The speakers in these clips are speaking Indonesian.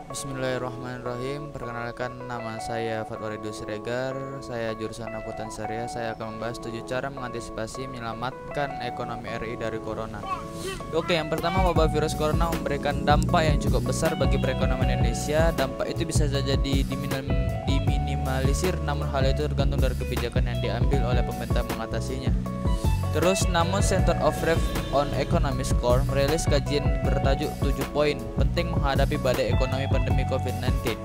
Bismillahirrahmanirrahim. Perkenalkan, nama saya Fatwaridul Siregar. Saya jurusan Akuntan Syariah. Saya akan membahas 7 cara mengantisipasi menyelamatkan ekonomi RI dari corona. Oke, yang pertama, wabah virus corona memberikan dampak yang cukup besar bagi perekonomian Indonesia. Dampak itu bisa saja diminimalisir, namun hal itu tergantung dari kebijakan yang diambil oleh pemerintah mengatasinya. Namun Center of Review on Economic Score merilis kajian bertajuk 7 poin penting menghadapi badai ekonomi pandemi COVID-19.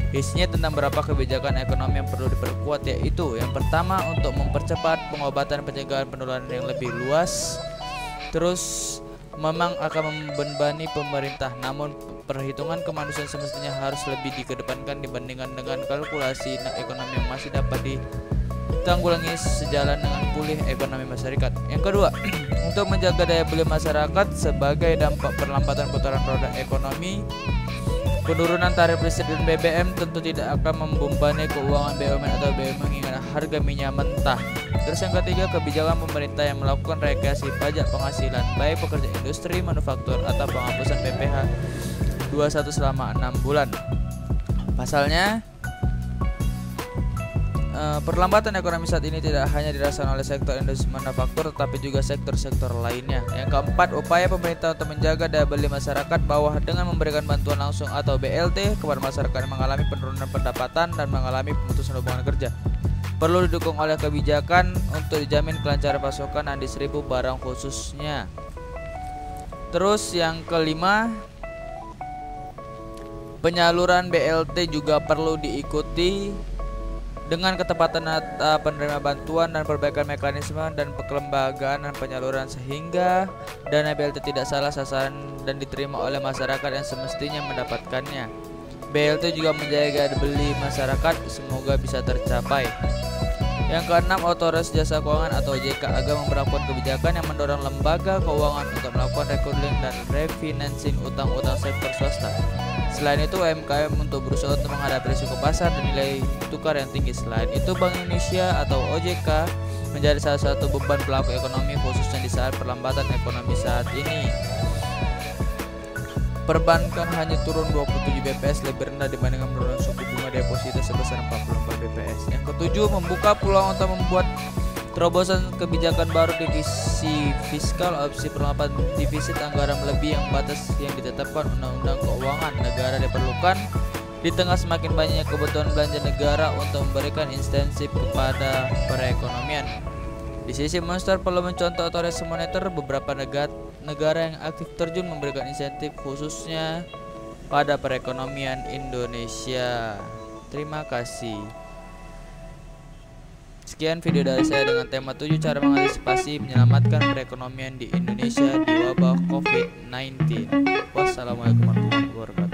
Isinya tentang beberapa kebijakan ekonomi yang perlu diperkuat, yaitu yang pertama, untuk mempercepat pengobatan pencegahan penularan yang lebih luas. Memang akan membebani pemerintah, namun perhitungan kemanusiaan semestinya harus lebih dikedepankan dibandingkan dengan kalkulasi ekonomi yang masih dapat ditanggulangi sejalan dengan pulih ekonomi masyarakat. Yang kedua, untuk menjaga daya beli masyarakat sebagai dampak perlambatan putaran roda ekonomi, penurunan tarif listrik dan BBM tentu tidak akan membebani keuangan BUMN atau BUMN mengingat harga minyak mentah. Yang ketiga, kebijakan pemerintah yang melakukan rekayasa pajak penghasilan baik pekerja industri, manufaktur atau penghapusan PPh 21 selama 6 bulan. Pasalnya, perlambatan ekonomi saat ini tidak hanya dirasakan oleh sektor industri manufaktur, tetapi juga sektor-sektor lainnya. Yang keempat, upaya pemerintah untuk menjaga daya beli masyarakat bawah dengan memberikan bantuan langsung atau BLT kepada masyarakat yang mengalami penurunan pendapatan dan mengalami pemutusan hubungan kerja. Perlu didukung oleh kebijakan untuk dijamin kelancaran pasokan dan distribusi barang khususnya. Yang kelima, penyaluran BLT juga perlu diikuti dengan ketepatan data penerima bantuan dan perbaikan mekanisme dan kelembagaan dan penyaluran sehingga dana BLT tidak salah sasaran dan diterima oleh masyarakat yang semestinya mendapatkannya. BLT juga menjaga daya beli masyarakat, semoga bisa tercapai. Yang keenam, Otoritas Jasa Keuangan atau OJK agar memperlakukan kebijakan yang mendorong lembaga keuangan untuk melakukan recording dan refinancing utang-utang sektor swasta. Selain itu, UMKM untuk berusaha untuk menghadapi risiko pasar dan nilai tukar yang tinggi. Selain itu, Bank Indonesia atau OJK menjadi salah satu beban pelaku ekonomi, khususnya di saat perlambatan ekonomi saat ini. Perbankan hanya turun 27 BPS, lebih rendah dibandingkan penurunan suku bunga deposito sebesar 44 BPS. Yang ketujuh, membuka peluang untuk membuat terobosan kebijakan baru divisi fiskal, opsi perlambatan defisit anggaran melebihi yang batas yang ditetapkan Undang-Undang Keuangan Negara diperlukan di tengah semakin banyaknya kebutuhan belanja negara untuk memberikan insentif kepada perekonomian. Di sisi moneter perlu mencontoh otoritas moneter, beberapa negara yang aktif terjun memberikan insentif khususnya pada perekonomian Indonesia. Terima kasih. Sekian video dari saya dengan tema 7 cara mengantisipasi menyelamatkan perekonomian di Indonesia di wabah COVID-19. Wassalamualaikum warahmatullahi wabarakatuh.